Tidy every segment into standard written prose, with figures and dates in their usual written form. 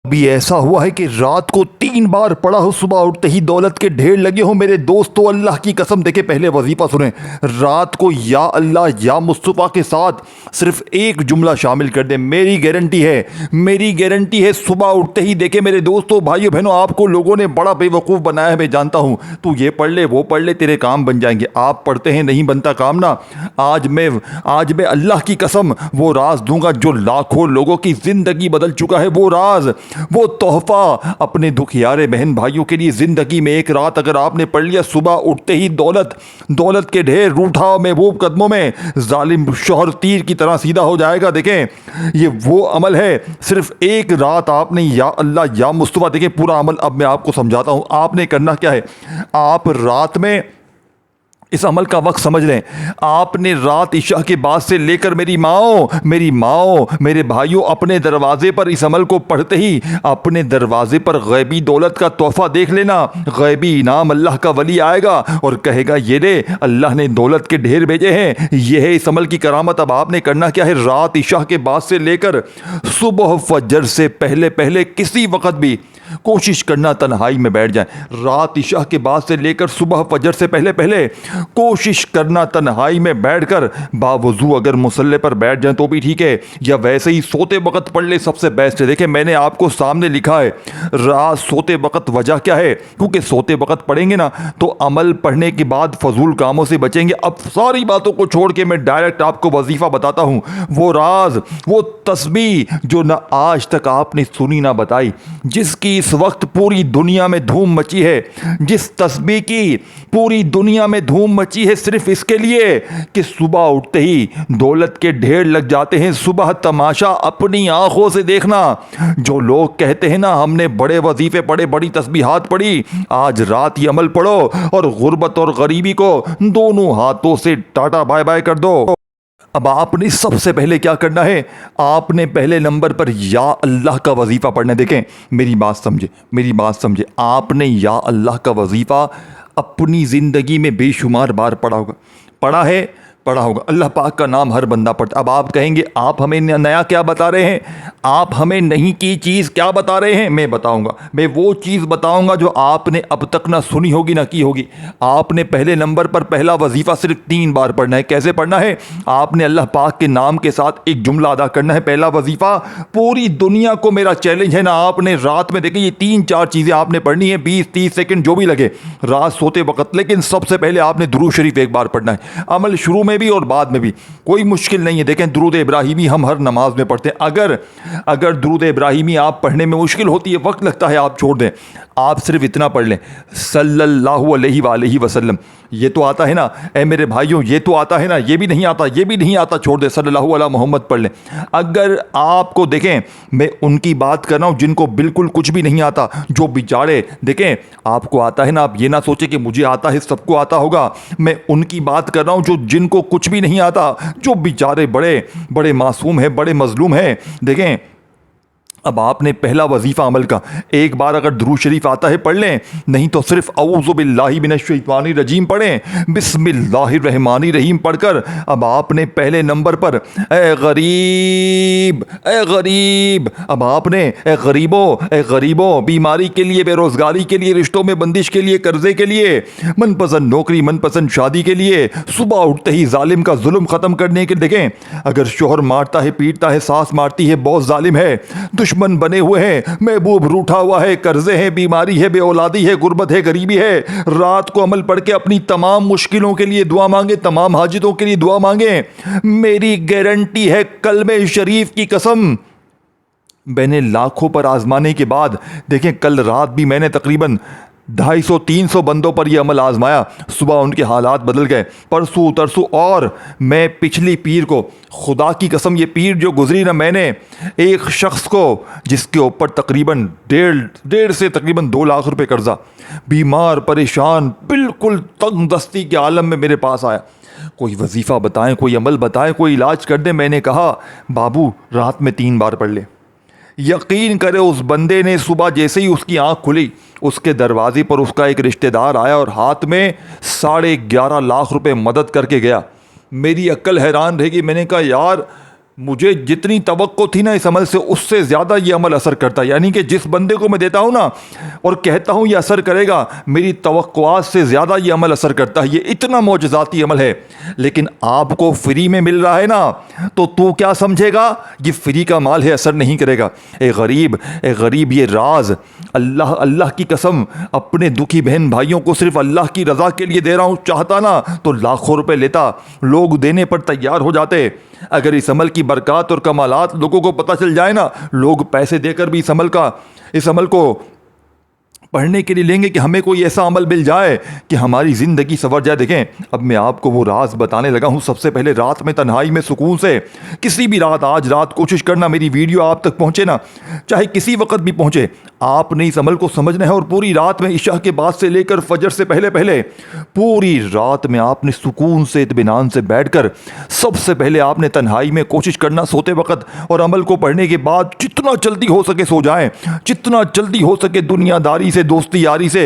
भी ऐसा हुआ है कि रात को 3 बार पढ़ा हो, सुबह उठते ही दौलत के ढेर लगे हो। मेरे दोस्तों, अल्लाह की कसम, देखे पहले वजीफा सुने। रात को या अल्लाह या मुस्तफ़ा के साथ सिर्फ एक जुमला शामिल कर दे, मेरी गारंटी है, मेरी गारंटी है, सुबह उठते ही देखे मेरे दोस्तों, भाइयों बहनों, आपको लोगों ने बड़ा बेवकूफ़ बनाया है, मैं जानता हूँ। तू ये पढ़ ले, वो पढ़ ले, तेरे काम बन जाएंगे। आप पढ़ते हैं, नहीं बनता काम ना। आज मैं अल्लाह की कसम वो राज दूंगा जो लाखों लोगों की ज़िंदगी बदल चुका है। वो राज, वो तोहफा अपने दुखियारे बहन भाइयों के लिए। ज़िंदगी में एक रात अगर आपने पढ़ लिया, सुबह उठते ही दौलत के ढेर, रूठा महबूब कदमों में जालिम शौहर तीर की तरह सीधा हो जाएगा। देखें, ये वो अमल है, सिर्फ एक रात आपने या अल्लाह या मुस्तफ़ा, देखें पूरा अमल अब मैं आपको समझाता हूँ। आपने करना क्या है, आप रात में इस अमल का वक्त समझ लें। आपने रात इशा के बाद से लेकर मेरी माओ, मेरे भाइयों, अपने दरवाजे पर इस अमल को पढ़ते ही अपने दरवाजे पर गैबी दौलत का तोहफा देख लेना। गैबी इनाम, अल्लाह का वली आएगा और कहेगा, ये रे अल्लाह ने दौलत के ढेर भेजे हैं। यह है इस अमल की करामत। अब आपने करना क्या है, रात इशा के बाद से लेकर सुबह फजर से पहले पहले किसी वक्त भी कोशिश करना तन्हाई में बैठ जाए। रात इशा के बाद से लेकर सुबह फजर से पहले पहले कोशिश करना तन्हाई में बैठकर, बावजू अगर मुसल्ले पर बैठ जाए तो भी ठीक है, या वैसे ही सोते वक्त पढ़ ले, सबसे बेस्ट है। देखिए, मैंने आपको सामने लिखा है रात सोते वक्त। वजह क्या है, क्योंकि सोते वक्त पढ़ेंगे ना तो अमल पढ़ने के बाद फजूल कामों से बचेंगे। अब सारी बातों को छोड़ के मैं डायरेक्ट आपको वजीफा बताता हूँ। वो राज, वो तस्बीह जो ना आज तक आपने सुनी ना बताई, जिसकी इस वक्त पूरी दुनिया में धूम मची है, जिस तस्बीह की पूरी दुनिया में धूम मची है सिर्फ इसके लिए कि सुबह उठते ही दौलत के ढेर लग जाते हैं। सुबह तमाशा अपनी आंखों से देखना। जो लोग कहते हैं ना हमने बड़े वजीफे पढ़े, बड़ी तस्बीहात पढ़ी, आज रात ही अमल पढ़ो और गुर्बत और गरीबी को दोनों हाथों से टाटा बाय बाय कर दो। अब आपने सबसे पहले क्या करना है, आपने पहले नंबर पर या अल्लाह का वजीफा पढ़ना। देखें, मेरी बात समझे। आपने या अल्लाह का वजीफा अपनी ज़िंदगी में बेशुमार बार पढ़ा होगा। अल्लाह पाक का नाम हर बंदा पढ़ता। अब आप कहेंगे, आप हमें नया क्या बता रहे हैं, आप हमें नहीं की चीज़ क्या बता रहे हैं। मैं बताऊंगा, मैं वो चीज़ बताऊंगा जो आपने अब तक ना सुनी होगी ना की होगी। आपने पहले नंबर पर पहला वजीफ़ा सिर्फ 3 बार पढ़ना है। कैसे पढ़ना है, आपने अल्लाह पाक के नाम के साथ एक जुमला अदा करना है। पहला वजीफ़ा, पूरी दुनिया को मेरा चैलेंज है ना, आपने रात में देखिए ये 3-4 चीज़ें आपने पढ़नी है, 20-30 सेकंड जो भी लगे रात सोते वक्त। लेकिन सबसे पहले आपने दुरूद शरीफ एक बार पढ़ना है। अमल शुरू में भी और बाद में भी कोई मुश्किल नहीं है। देखें, दुरूद इब्राहिमी हम हर नमाज में पढ़ते हैं। अगर दुरूद इब्राहिमी आप पढ़ने में मुश्किल होती है, वक्त लगता है, आप छोड़ दें। आप सिर्फ इतना पढ़ लें, सल्लल्लाहु अलैहि वसल्लम। ये तो आता है ना, ऐ मेरे भाइयों, ये तो आता है ना। ये भी नहीं आता, छोड़ दे, सल्लल्लाहु अला मोहम्मद पढ़ लें। अगर आपको, देखें मैं उनकी बात कर रहा हूँ जिनको बिल्कुल कुछ भी नहीं आता, जो बेचारे, देखें आपको आता है ना, आप ये ना सोचे कि मुझे आता है, सबको आता होगा। मैं उनकी बात कर रहा हूँ जो जिनको कुछ भी नहीं आता, जो बेचारे बड़े बड़े मासूम हैं, बड़े मजलूम हैं। देखें, अब आपने पहला वजीफ़ा अमल का एक बार अगर दुरूद शरीफ आता है पढ़ लें, नहीं तो सिर्फ औज़ु बिल्लाहि मिनश शैतानिर रजीम पढ़ें, बिस्मिल्लाहिर रहमानिर रहीम पढ़कर अब आपने पहले नंबर पर ए गरीब, अब आपने ए गरीबों, बीमारी के लिए, बेरोज़गारी के लिए, रिश्तों में बंदिश के लिए, कर्जे के लिए, मनपसंद नौकरी, मनपसंद शादी के लिए, सुबह उठते ही जालिम का जुल्म ख़त्म करने के। देखें, अगर शोहर मारता है, पीटता है, सास मारती है, बहुत जालिम है, दुश्मन बने हुए हैं, महबूब रूठा हुआ है, कर्जे हैं, बीमारी है, बेऔलादी है, गुर्बत है, गरीबी है, रात को अमल पढ़ के अपनी तमाम मुश्किलों के लिए दुआ मांगे, तमाम हाजितों के लिए दुआ मांगे। मेरी गारंटी है, कलमे शरीफ की कसम, मैंने लाखों पर आजमाने के बाद, देखें कल रात भी मैंने तकरीबन 250-300 बंदों पर यह अमल आजमाया। सुबह उनके हालात बदल गए, परसों तरसों, और मैं पिछली पीर को, खुदा की कसम, ये पीर जो गुजरी ना, मैंने एक शख्स को जिसके ऊपर तकरीबन डेढ़ से तकरीबन 2 लाख रुपए कर्जा, बीमार परेशान, बिल्कुल तंग दस्ती के आलम में मेरे पास आया। कोई वजीफ़ा बताएं, कोई अमल बताएं, कोई इलाज कर दे। मैंने कहा, बाबू रात में 3 बार पढ़ ले। यकीन करे, उस बंदे ने सुबह जैसे ही उसकी आंख खुली, उसके दरवाजे पर उसका एक रिश्तेदार आया और हाथ में 11.5 लाख रुपए मदद करके गया। मेरी अक्ल हैरान रहेगी। मैंने कहा, यार मुझे जितनी तवक्को थी ना इस अमल से, उससे ज़्यादा ये अमल असर करता है। यानी कि जिस बंदे को मैं देता हूँ ना और कहता हूँ ये असर करेगा, मेरी तवक्कुआत से ज़्यादा ये अमल असर करता है। ये इतना मौजज़ाती अमल है। लेकिन आपको फ्री में मिल रहा है ना, तो तू क्या समझेगा ये फ्री का माल है, असर नहीं करेगा। ए गरीब, ये राज अल्लाह, अल्लाह की कसम, अपने दुखी बहन भाइयों को सिर्फ अल्लाह की रज़ा के लिए दे रहा हूँ। चाहता ना तो लाखों रुपए लेता, लोग देने पर तैयार हो जाते। अगर इस अमल की बरक़ात और कमालात लोगों को पता चल जाए ना, लोग पैसे देकर भी इस अमल को पढ़ने के लिए लेंगे कि हमें कोई ऐसा अमल मिल जाए कि हमारी ज़िंदगी संवर जाए। देखें, अब मैं आपको वो राज बताने लगा हूँ। सबसे पहले रात में तन्हाई में सुकून से, किसी भी रात, आज रात कोशिश करना मेरी वीडियो आप तक पहुँचे ना, चाहे किसी वक्त भी पहुँचे, आपने इस अमल को समझना है। और पूरी रात में इशा के बाद से लेकर फजर से पहले पहले पूरी रात में आपने सुकून से, इत्मीनान से बैठकर सबसे पहले आपने तन्हाई में कोशिश करना सोते वक्त, और अमल को पढ़ने के बाद जितना जल्दी हो सके सो जाएं, जितना जल्दी हो सके दुनियादारी से, दोस्ती यारी से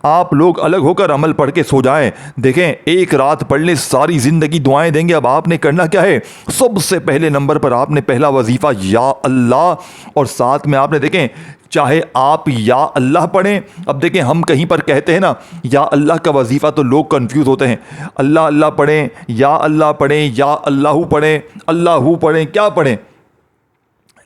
आप लोग अलग होकर अमल पढ़ के सो जाएं। देखें, एक रात पढ़ने सारी जिंदगी दुआएं देंगे। अब आपने करना क्या है, सबसे पहले नंबर पर आपने पहला वजीफा या अल्लाह, और साथ में आपने, देखें, चाहे आप या अल्लाह पढ़ें। अब देखें, हम कहीं पर कहते हैं ना या अल्लाह का वजीफा, तो लोग कंफ्यूज होते हैं। अल्लाह अल्लाह पढ़ें, या अल्लाह पढ़ें, या अल्लाहू पढ़ें, अल्लाहू पढ़ें, क्या पढ़ें?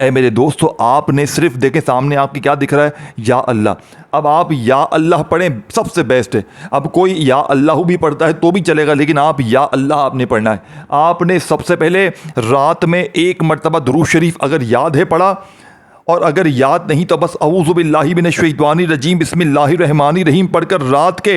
ऐ मेरे दोस्तों, आपने सिर्फ देखें सामने आपकी क्या दिख रहा है, या अल्लाह। अब आप या अल्लाह पढ़ें, सबसे बेस्ट है। अब कोई या अल्लाह भी पढ़ता है तो भी चलेगा, लेकिन आप या अल्लाह आपने पढ़ना है। आपने सबसे पहले रात में एक मरतबा दुरूद शरीफ अगर याद है पढ़ा, और अगर याद नहीं तो बस औज़ु बिल्लाहि मिनश शैतानिर रजीम बिस्मिल्लाहिर रहमानिर रहीम पढ़कर रात के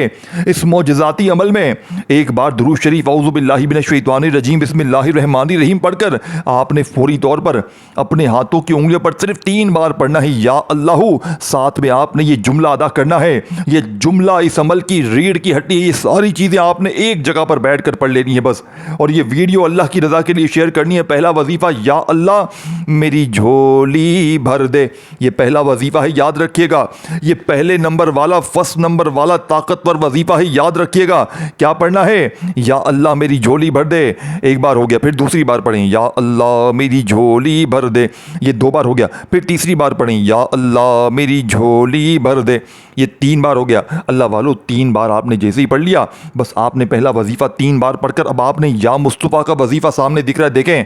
इस मौजज़ाती अमल में एक बार दुरूद शरीफ औज़ु बिल्लाहि मिनश शैतानिर रजीम बिस्मिल्लाहिर रहमानिर रहीम पढ़कर आपने फौरी तौर पर अपने हाथों की उंगलियों पर सिर्फ 3 बार पढ़ना है, या अल्लाहू। साथ में आपने ये जुमला अदा करना है। ये जुमला इस अमल की रीढ़ की हड्डी है। ये सारी चीज़ें आपने एक जगह पर बैठ कर पढ़ लेनी है बस, और ये वीडियो अल्लाह की रज़ा के लिए शेयर करनी है। पहला वजीफ़ा, या अल्लाह मेरी झोली भर दे। ये पहला वजीफा है, याद रखिएगा। ये पहले नंबर वाला, फर्स्ट नंबर वाला ताकतवर वजीफा है, याद रखिएगा। क्या पढ़ना है, या अल्लाह मेरी झोली भर दे। एक बार हो गया, फिर दूसरी बार पढ़ें, या अल्लाह मेरी झोली भर दे। ये 2 बार हो गया, फिर तीसरी बार पढ़ें, या अल्लाह मेरी झोली भर दे। ये 3 बार हो गया। अल्लाह वालों, 3 बार आपने जैसे ही पढ़ लिया, बस आपने पहला वजीफा 3 बार पढ़कर अब आपने या मुस्तफ़ा का वजीफा सामने दिख रहा है। देखें,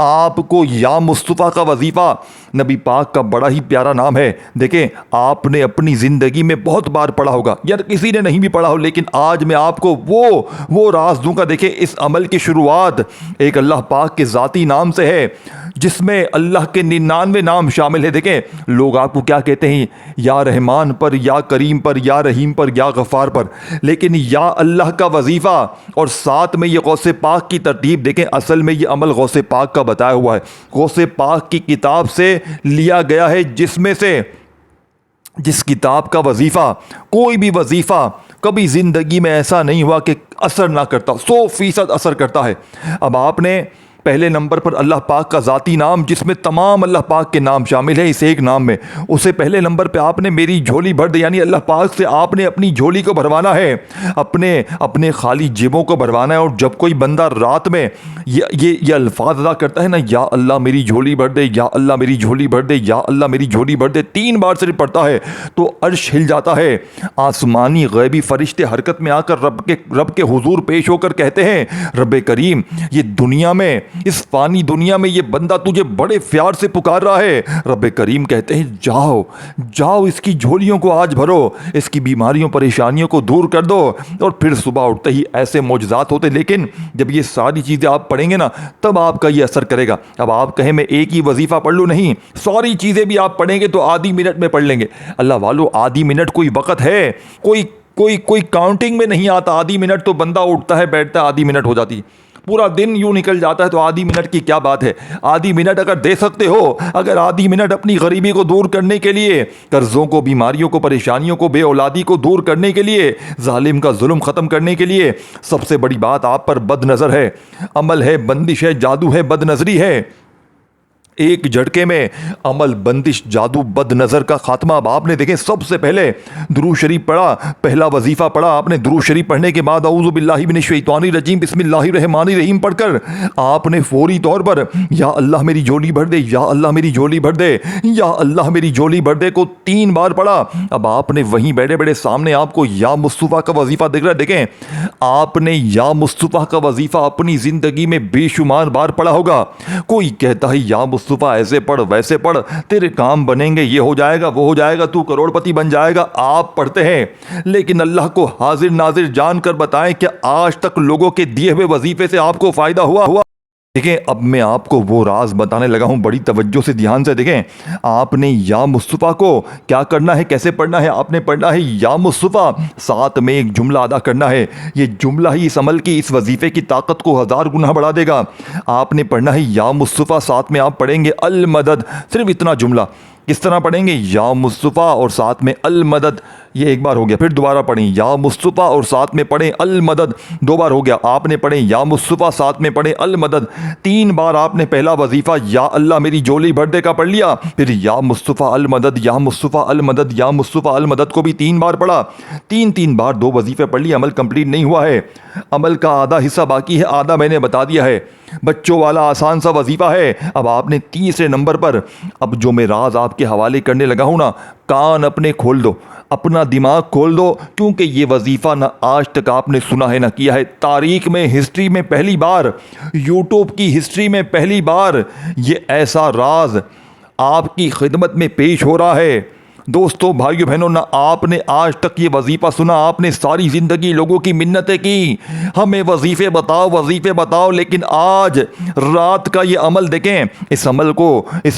आपको या मुस्तफ़ा का वजीफा, नबी पाक का बड़ा ही प्यारा नाम है। देखें, आपने अपनी ज़िंदगी में बहुत बार पढ़ा होगा, या किसी ने नहीं भी पढ़ा हो, लेकिन आज मैं आपको वो राज दूंगा। देखें, इस अमल की शुरुआत एक अल्लाह पाक के ज़ाती नाम से है, जिसमें अल्लाह के 99 नाम शामिल है। देखें, लोग आपको क्या कहते हैं, या रहमान पर, या करीम पर, या रहीम पर, या गफ़ार पर, लेकिन या अल्लाह का वजीफ़ा और साथ में ये गौसे पाक की तरतीब। देखें, असल में ये अमल गौसे पाक का बताया हुआ है, गौसे पाक की किताब से लिया गया है, जिसमें से जिस किताब का वजीफ़ा, कोई भी वजीफ़ा कभी ज़िंदगी में ऐसा नहीं हुआ कि असर ना करता, 100% असर करता है। अब आपने पहले नंबर पर अल्लाह पाक का ज़ाती नाम, जिसमें तमाम अल्लाह पाक के नाम शामिल है इस एक नाम में, उसे पहले नंबर पे आपने मेरी झोली भर दे, यानी अल्लाह पाक से आपने अपनी झोली को भरवाना है, अपने खाली जेबों को भरवाना है। और जब कोई बंदा रात में ये अल्फाज अदा करता है ना, या अल्लाह मेरी झोली भर दे, या अल्लाह मेरी झोली भर दे, या अल्लाह मेरी झोली भर दे, 3 बार सिर्फ पढ़ता है तो अर्श हिल जाता है। आसमानी गैबी फरिश्ते हरकत में आकर रब के हुजूर पेश होकर कहते हैं, रब करीम, ये दुनिया में, इस फानी दुनिया में ये बंदा तुझे बड़े प्यार से पुकार रहा है। रब करीम कहते हैं, जाओ इसकी झोलियों को आज भरो, इसकी बीमारियों परेशानियों को दूर कर दो। और फिर सुबह उठते ही ऐसे मौजज़ात होते। लेकिन जब ये सारी चीज़ें आप पढ़ेंगे ना, तब आपका ये असर करेगा। अब आप कहें मैं एक ही वजीफ़ा पढ़ लूँ, नहीं, सारी चीज़ें भी आप पढ़ेंगे तो आधी मिनट में पढ़ लेंगे। अल्लाह वालों, आधी मिनट कोई वक़्त है, कोई काउंटिंग में नहीं आता। आधी मिनट तो बंदा उठता है, बैठता है, आधी मिनट हो जाती है। पूरा दिन यूं निकल जाता है, तो आधी मिनट की क्या बात है। आधी मिनट अगर दे सकते हो, अगर आधी मिनट अपनी गरीबी को दूर करने के लिए, कर्जों को, बीमारियों को, परेशानियों को, बेऔलादी को दूर करने के लिए, जालिम का जुल्म ख़त्म करने के लिए, सबसे बड़ी बात आप पर बदनज़र है, अमल है, बंदिश है, जादू है, बदनज़री है। एक झटके में अमल, बंदिश, जादू, बदनजर का खात्मा। अब आपने देखें सबसे पहले दुरूद शरीफ पढ़ा, पहला वजीफा पढ़ा आपने। दुरूद शरीफ पढ़ने के बाद औज़ु बिल्लाहि मिनश शैतानिर रजीम बिस्मिल्लाहिर रहमानिर रहीम पढ़कर आपने फौरी तौर पर या अल्लाह मेरी झोली भर दे, या अल्लाह मेरी झोली भर दे, या अल्लाह मेरी झोली भर दे को 3 बार पढ़ा। अब आपने वहीं बैठे बैठे सामने आपको या मुस्तफ़ा का वजीफा दिख रहा है। देखें आपने या मुस्तफ़ा का वजीफा अपनी जिंदगी में बेशुमार बार पढ़ा होगा। कोई कहता है या मुस्तफ़ा ऐसे पढ़ वैसे पढ़, तेरे काम बनेंगे, ये हो जाएगा वो हो जाएगा, तू करोड़पति बन जाएगा। आप पढ़ते हैं, लेकिन अल्लाह को हाजिर नाजिर जानकर बताएं कि आज तक लोगों के दिए हुए वजीफे से आपको फायदा हुआ? देखें अब मैं आपको वो राज बताने लगा हूं, बड़ी तवज्जो से ध्यान से देखें। आपने या मुस्तफ़ा को क्या करना है, कैसे पढ़ना है? आपने पढ़ना है या मुस्तफ़ा, साथ में एक जुमला अदा करना है। ये जुमला ही इस अमल की, इस वजीफे की ताकत को 1000 गुना बढ़ा देगा। आपने पढ़ना है या मुस्तफ़ा, साथ में आप पढ़ेंगे अल मदद। सिर्फ इतना जुमला किस तरह पढ़ेंगे? या मुस्तफ़ा और साथ में अल मदद। ये एक बार हो गया, फिर दोबारा पढ़ें या मुस्तफ़ा और साथ में पढ़ें अल मदद। 2 बार हो गया, आपने पढ़ें या मुस्तफ़ा साथ में पढ़ें अल मदद। 3 बार आपने पहला वजीफा या अल्लाह मेरी झोली भर दे का पढ़ लिया, फिर या मुस्तफ़ा अल मदद, या मुस्तफ़ा अल मदद, या मुस्तफ़ा अल मदद को भी 3 बार पढ़ा। 3 बार 2 वजीफे पढ़ लिए। अमल कंप्लीट नहीं हुआ है, अमल का आधा हिस्सा बाकी है, आधा मैंने बता दिया है। बच्चों वाला आसान सा वजीफा है। अब आपने तीसरे नंबर पर, अब जो मैं राज आपके हवाले करने लगा हूं ना, कान अपने खोल दो, अपना दिमाग खोल दो, क्योंकि ये वजीफा ना आज तक आपने सुना है ना किया है। तारीख में, हिस्ट्री में पहली बार, यूट्यूब की हिस्ट्री में पहली बार ये ऐसा राज आपकी खिदमत में पेश हो रहा है। दोस्तों, भाइयों बहनों, ना आपने आज तक ये वजीफा सुना, आपने सारी ज़िंदगी लोगों की मिन्नतें की, हमें वजीफे बताओ, लेकिन आज रात का ये अमल देखें। इस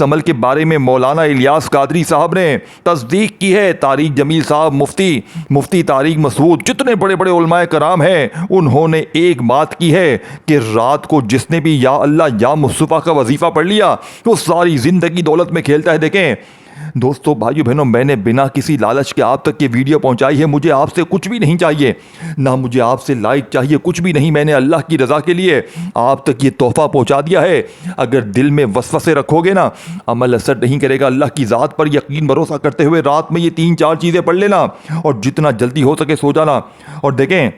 अमल के बारे में मौलाना इलियास कादरी साहब ने तस्दीक की है। तारिक जमील साहब, मुफ्ती तारिक मसूद, जितने बड़े बड़े उलमाए कराम हैं, उन्होंने एक बात की है कि रात को जिसने भी या अल्लाह या मुस्तफ़ा का वजीफा पढ़ लिया, वो सारी ज़िंदगी दौलत में खेलता है। देखें दोस्तों, भाइयों बहनों, मैंने बिना किसी लालच के आप तक ये वीडियो पहुंचाई है। मुझे आपसे कुछ भी नहीं चाहिए, ना मुझे आपसे लाइक चाहिए, कुछ भी नहीं। मैंने अल्लाह की रज़ा के लिए आप तक ये तोहफा पहुंचा दिया है। अगर दिल में वसवसे रखोगे ना, अमल असर नहीं करेगा। अल्लाह की ज़ात पर यकीन भरोसा करते हुए रात में ये 3-4 चीज़ें पढ़ लेना और जितना जल्दी हो सके सो जाना। और देखें,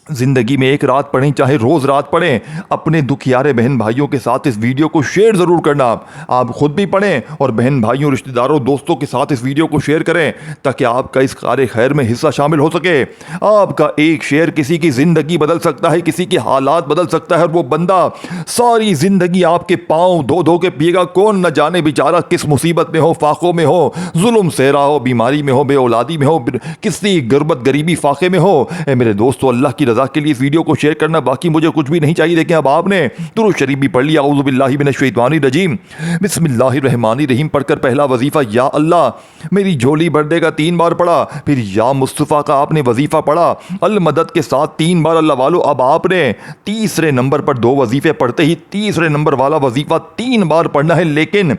ज़िंदगी में एक रात पढ़ें, चाहे रोज़ रात पढ़ें, अपने दुखियारे बहन भाइयों के साथ इस वीडियो को शेयर ज़रूर करना। आप खुद भी पढ़ें और बहन भाइयों, रिश्तेदारों, दोस्तों के साथ इस वीडियो को शेयर करें, ताकि आपका इस कार खैर में हिस्सा शामिल हो सके। आपका एक शेयर किसी की ज़िंदगी बदल सकता है, किसी के हालात बदल सकता है, और वो बंदा सारी ज़िंदगी आपके पाँव धो धो के पिएगा। कौन न जाने बेचारा किस मुसीबत में हो, फाकों में हो, जुल्म सहरा हो, बीमारी में हो, बे औलादी में हो, किसी गुर्बत गरीबी फाके में हो। मेरे दोस्तों, अल्लाह की रज़ा के लिए इस वीडियो को शेयर करना, बाकी मुझे कुछ भी नहीं चाहिए। देखें, अब आपने दुरूद शरीफ भी पढ़ लिया, औज़ु बिल्लाहि मिनश शैतानिर रजीम बिस्मिल्लाहिर रहमानिर रहीम पढ़कर पहला वजीफा या अल्लाह मेरी झोली भर देगा 3 बार पढ़ा, फिर या मुस्तफ़ा का आपने वजीफा पढ़ा अल मदद के साथ 3 बार। अल्लाह वालो, अब आपने तीसरे नंबर पर 2 वजीफे पढ़ते ही तीसरे नंबर वाला वजीफा 3 बार पढ़ना है। लेकिन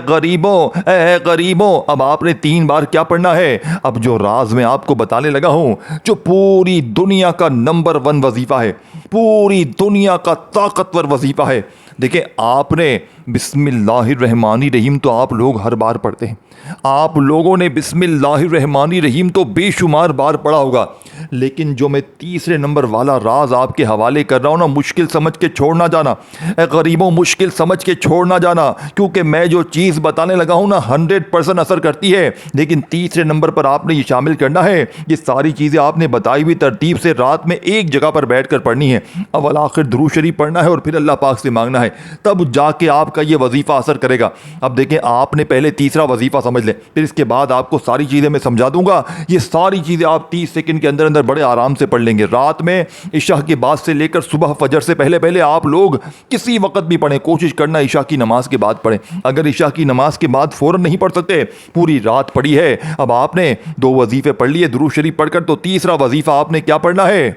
गरीबों, अब आपने 3 बार क्या पढ़ना है? अब जो राज मैं आपको बताने लगा हूं, जो पूरी दुनिया का नंबर 1 वजीफा है, पूरी दुनिया का ताकतवर वजीफा है। देखिए, आपने बिस्मिल्लाहिर्रहमानिर्रहीम तो आप लोग हर बार पढ़ते हैं, आप लोगों ने बिस्मिल्लाहिर्रहमानिर्रहीम तो बेशुमार बार पढ़ा होगा, लेकिन जो मैं तीसरे नंबर वाला राज आपके हवाले कर रहा हूँ ना, मुश्किल समझ के छोड़ ना जाना। गरीबों, मुश्किल समझ के छोड़ ना जाना, क्योंकि मैं जो चीज़ बताने लगा हूँ ना 100% असर करती है। लेकिन तीसरे नंबर पर आपने ये शामिल करना है, ये सारी चीज़ें आपने बताई हुई तरतीब से रात में एक जगह पर बैठ कर पढ़नी है। अव्वल आखिर दुरूद शरीफ पढ़ना है और फिर अल्लाह पाक से मांगना है, तब जाके आपका ये वजीफ़ा असर करेगा। अब देखें, आपने पहले तीसरा वजीफ़ा समझ लें, फिर इसके बाद आपको सारी चीज़ें मैं समझा दूंगा। ये सारी चीज़ें आप 30 सेकंड के अंदर अंदर बड़े आराम से पढ़ लेंगे। रात में इशा के बाद से लेकर सुबह फजर से पहले पहले आप लोग किसी वक्त भी पढ़ें, कोशिश करना इशा की नमाज के बाद पढ़ें। अगर इशा की नमाज के बाद फ़ौरन नहीं पढ़ सकते, पूरी रात पढ़ी है। अब आपने 2 वजीफ़े पढ़ लिए दुरूद शरीफ पढ़कर, तो तीसरा वजीफ़ा आपने क्या पढ़ना है?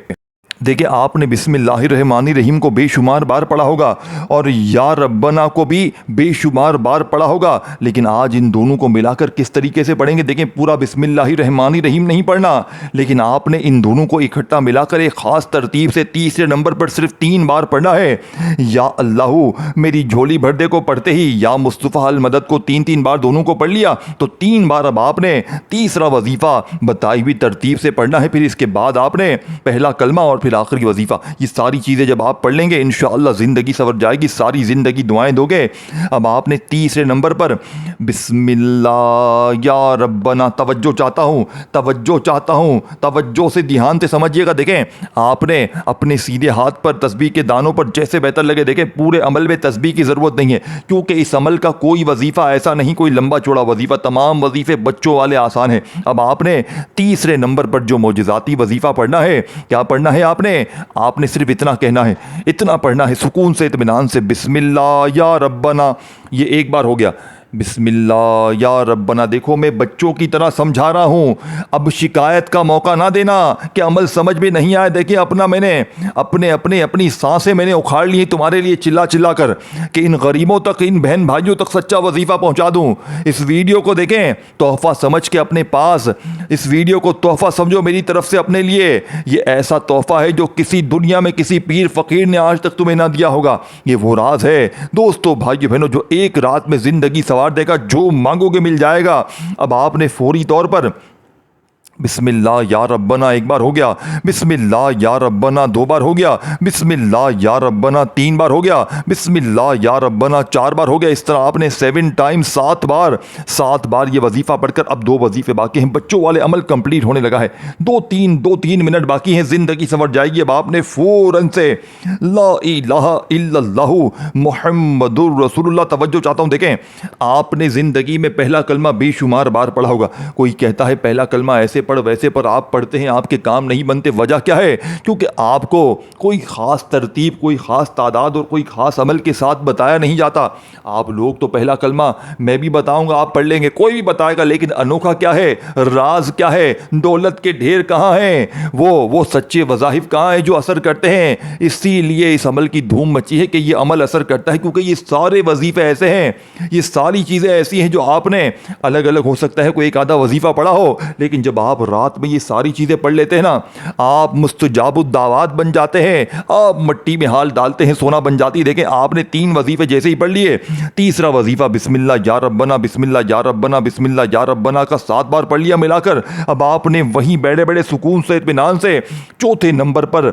देखिए आपने बिस्मिल्लाहिर्रहमानिर्रहीम को बेशुमार बार पढ़ा होगा और या रब्बना को भी बेशुमार बार पढ़ा होगा, लेकिन आज इन दोनों को मिलाकर किस तरीके से पढ़ेंगे। देखिए पूरा बिस्मिल्लाहिर्रहमानिर्रहीम नहीं पढ़ना, लेकिन आपने इन दोनों को इकट्ठा मिलाकर एक ख़ास तरतीब से तीसरे नंबर पर सिर्फ 3 बार पढ़ना है। या अल्लाहू मेरी झोली भर दे को पढ़ते ही या मुस्तफ़ा अल मदद को 3-3 बार दोनों को पढ़ लिया, तो 3 बार अब आपने तीसरा वजीफ़ा बताई हुई तरतीब से पढ़ना है। फिर इसके बाद आपने पहला कलमा और फिर आखिरी वजीफ़ा, ये सारी चीज़ें जब आप पढ़ लेंगे इंशाअल्लाह ज़िंदगी संवर जाएगी, सारी ज़िंदगी दुआएं दोगे। अब आपने तीसरे नंबर पर बिस्मिल्लाह या रब्बना, तवज्जो चाहता हूँ, तवज्जो से ध्यान से समझिएगा। देखें आपने अपने सीधे हाथ पर तस्बीह के दानों पर जैसे बेहतर लगे, देखें पूरे अमल में तस्बीह की ज़रूरत नहीं है, क्योंकि इस अमल का कोई वजीफ़ा ऐसा नहीं, कोई लंबा चौड़ा वजीफ़ा, तमाम वजीफ़े बच्चों वाले आसान है। अब आपने तीसरे नंबर पर जो मोजिज़ाती वजीफ़ा पढ़ना है, क्या पढ़ना है आपने सिर्फ इतना कहना है, इतना पढ़ना है सुकून से, इत्मीनान से, बिस्मिल्लाह या रब्बना। ये एक बार हो गया, बिस्मिल्लाह या रब्बना। देखो मैं बच्चों की तरह समझा रहा हूँ, अब शिकायत का मौका ना देना कि अमल समझ में नहीं आया। देखिए अपनी सांसें मैंने उखाड़ ली तुम्हारे लिए चिल्ला चिल्ला कर कि इन गरीबों तक, इन बहन भाइयों तक सच्चा वजीफ़ा पहुँचा दूँ। इस वीडियो को देखें, तोहफ़ा समझ के अपने पास, इस वीडियो को तोहफ़ा समझो मेरी तरफ से अपने लिए। ये ऐसा तोहफ़ा है जो किसी दुनिया में किसी पीर फ़कीर ने आज तक तुम्हें ना दिया होगा। ये वो राज है दोस्तों, भाइयों बहनों, जो एक रात में ज़िंदगी सवार देगा, जो मांगोगे मिल जाएगा। अब आपने फौरी तौर पर बिस्मिल्लाह या रब्बना एक बार हो गया, बिस्मिल्लाह या रब्बना 2 बार हो गया, बिस्मिल्लाह या रब्बना 3 बार हो गया, बिस्मिल्लाह या रब्बना 4 बार हो गया। इस तरह आपने 7 टाइम्स 7 बार ये वजीफ़ा पढ़कर, अब 2 वजीफ़े बाकी हैं, बच्चों वाले अमल कंप्लीट होने लगा है। 2-3 मिनट बाकी हैं, ज़िंदगी संवर जाएगी। अब आपने फ़ौरन से ला इलाहा इल्लल्लाहु मुहम्मदुर रसूलुल्लाह, तवज्जो चाहता हूँ, देखें आपने ज़िंदगी में पहला कलमा बेशुमार बार पढ़ा होगा। कोई कहता है पहला कलमा ऐसे पढ़ वैसे पर, आप पढ़ते हैं आपके काम नहीं बनते। वजह क्या है? क्योंकि आपको कोई ख़ास तरतीब, कोई ख़ास तादाद और कोई ख़ास अमल के साथ बताया नहीं जाता। आप लोग तो पहला कलमा मैं भी बताऊंगा, आप पढ़ लेंगे, कोई भी बताएगा, लेकिन अनोखा क्या है, राज क्या है, दौलत के ढेर कहाँ हैं, वो सच्चे वज़ाहिफ कहाँ हैं जो असर करते हैं। इसीलिए इस अमल की धूम मची है कि ये अमल असर करता है, क्योंकि ये सारे वजीफ़े ऐसे हैं, ये सारी चीज़ें ऐसी हैं जो आपने अलग अलग, हो सकता है कोई एक आधा वजीफ़ा पढ़ा हो, लेकिन जब आप रात में ये सारी चीज़ें पढ़ लेते हैं ना, आप मुस्तजाबुद्दावात बन जाते हैं। आप मट्टी में हाल डालते हैं, सोना बन जाती है। देखें आपने 3 वजीफ़े जैसे ही पढ़ लिए, तीसरा वजीफ़ा बिस्मिल्लाह या रब्बना, बिस्मिल्लाह या रब्बना, बिस्मिल्लाह या रब्बना का 7 बार पढ़ लिया मिलाकर। अब आपने वहीं बैठे बैठे सुकून से, इत्मीनान से चौथे नंबर पर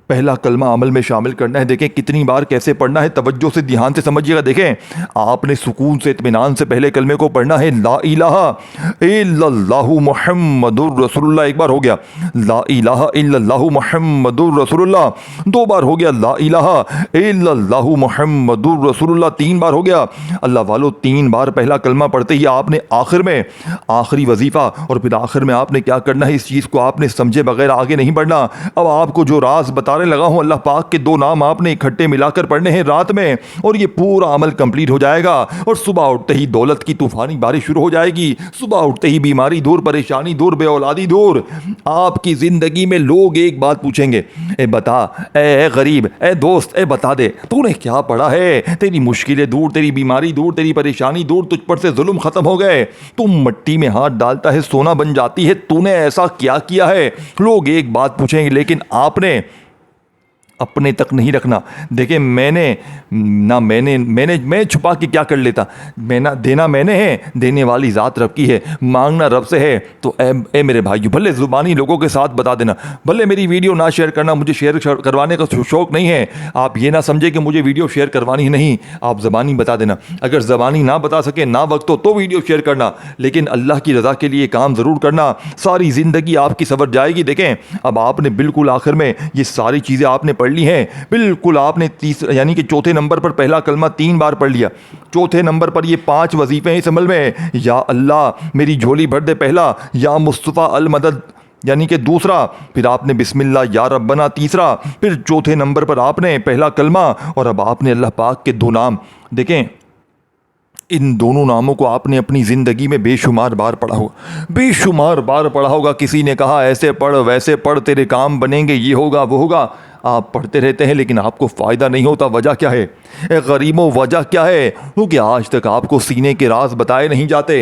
पहला कलमा अमल में शामिल करना है। देखें कितनी बार कैसे पढ़ना है, तवज्जो से ध्यान से समझिएगा। देखें आपने सुकून से, इत्मीनान से पहले कलमे को पढ़ना है, ला इलाहा इल्लल्लाहु मुहम्मदुर रसूलुल्लाह एक बार हो गया, ला इलाहा इल्लल्लाहु मुहम्मदुर रसूलुल्लाह 2 बार हो गया, ला इलाहा इल्लल्लाहु मुहम्मदुर रसूलुल्लाह 3 बार हो गया। अल्लाह वालों 3 बार पहला कलमा पढ़ते ही आपने आखिर में आखिरी वजीफ़ा, और फिर आखिर में आपने क्या करना है, इस चीज़ को आपने समझे बगैर आगे नहीं बढ़ना। अब आपको जो राज बताने लगा हूं, अल्लाह पाक के 2 नाम आपने इकट्ठे मिलाकर पढ़ने हैं रात में, और ये पूरा अमल कंप्लीट हो जाएगा। और सुबह उठते ही दौलत की तूफानी बारिश शुरू हो जाएगी। सुबह उठते ही बीमारी दूर, परेशानी दूर, बेऔलादी दूर। आपकी जिंदगी में लोग एक बात पूछेंगे, ए बता, ए गरीब, ए दोस्त, ए बता दे तूने क्या पढ़ा है, तेरी मुश्किलें दूर, तेरी बीमारी दूर, तेरी परेशानी दूर, तुझ पर से जुल्म खत्म हो गए, तुम मट्टी में हाथ डालता है सोना बन जाती है, तूने ऐसा क्या किया है। लोग एक बात पूछेंगे, लेकिन आपने अपने तक नहीं रखना। देखिए मैं छुपा के क्या कर लेता, देना मैंने है, देने वाली ज़ात रब की है, मांगना रब से है। तो ए मेरे भाइयों, भले ज़ुबानी लोगों के साथ बता देना, भले मेरी वीडियो ना शेयर करना, मुझे शेयर करवाने का शौक़ नहीं है। आप ये ना समझे कि मुझे वीडियो शेयर करवानी ही नहीं, आप ज़बानी बता देना। अगर ज़बानी ना बता सके, ना वक्त हो, तो वीडियो शेयर करना, लेकिन अल्लाह की रज़ा के लिए काम ज़रूर करना, सारी ज़िंदगी आपकी सवर जाएगी। देखें अब आपने बिल्कुल आखिर में ये सारी चीज़ें आपने पढ़ ली है, बिल्कुल आपने यानी कि चौथे नंबर पर पहला कलमा 3 बार पढ़ लिया, चौथे नंबर पर ये 5 वजीफे हैं इस अमल में। या अल्लाह मेरी झोली भर दे पहला, या मुस्तफ़ा अल मदद यानी कि दूसरा, फिर आपने बिस्मिल्लाह या रब्बना तीसरा, फिर चौथे नंबर पर आपने पहला कलमा, और अब आपने अल्लाह पाक के 2 नाम। देखें इन दोनों नामों को आपने अपनी ज़िंदगी में बेशुमार बार पढ़ा होगा, बेशुमार बार पढ़ा होगा। किसी ने कहा ऐसे पढ़ वैसे पढ़, तेरे काम बनेंगे, ये होगा वो होगा। आप पढ़ते रहते हैं लेकिन आपको फ़ायदा नहीं होता। वजह क्या है? गरीबों, वजह क्या है? क्योंकि आज तक आपको सीने के राज बताए नहीं जाते,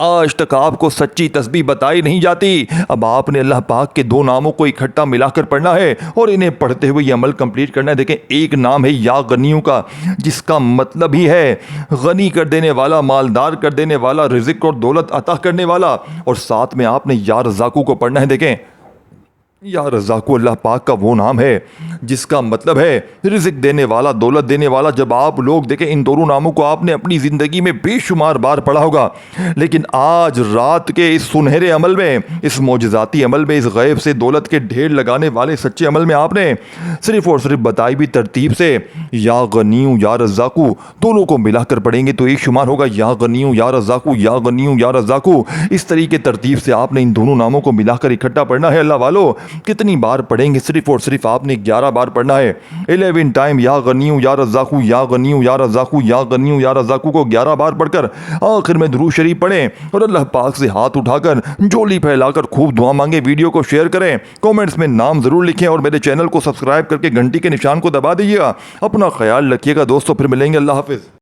आज तक आपको सच्ची तस्बीह बताई नहीं जाती। अब आपने अल्लाह पाक के दो नामों को इकट्ठा मिलाकर पढ़ना है और इन्हें पढ़ते हुए ये अमल कंप्लीट करना है। देखें, एक नाम है या गनियों का, जिसका मतलब ही है गनी कर देने वाला, मालदार कर देने वाला, रिज़्क़ और दौलत अता करने वाला। और साथ में आपने या रज़्ज़ाक़ू को पढ़ना है। देखें, या रज़्ज़ाक़ू अल्लाह पाक का वो नाम है जिसका मतलब है रिज़्क़ देने वाला, दौलत देने वाला। जब आप लोग देखें, इन दोनों नामों को आपने अपनी ज़िंदगी में बेशुमार बार पढ़ा होगा, लेकिन आज रात के इस सुनहरे अमल में, इस मोजज़ाती अमल में, इस गैब से दौलत के ढेर लगाने वाले सच्चे अमल में आपने सिर्फ़ और सिर्फ बताई भी तरतीब से या गनियू या रज़्ज़ाक़ू दोनों को मिलाकर पढ़ेंगे तो एक शुमार होगा या गनियू या रज़्ज़ाक़ू, या गनियू या रज़्ज़ाक़ू। इस तरीके तरतीब से आपने इन दोनों नामों को मिलाकर इकट्ठा पढ़ना है। अल्लाह वालों, कितनी बार पढ़ेंगे? सिर्फ और सिर्फ आपने 11 बार पढ़ना है। 11 टाइम या गनियू या रज़्ज़ाक़ू, या गनियू या रज़्ज़ाक़ू, या गनियू या रज़्ज़ाक़ू को 11 बार पढ़कर आखिर में दुरूद शरीफ पढ़ें और अल्लाह पाक से हाथ उठाकर झोली फैलाकर खूब दुआ मांगे। वीडियो को शेयर करें, कमेंट्स में नाम ज़रूर लिखें और मेरे चैनल को सब्सक्राइब करके घंटी के निशान को दबा दीजिएगा। अपना ख्याल रखिएगा दोस्तों, फिर मिलेंगे। अल्लाह हाफ़िज़।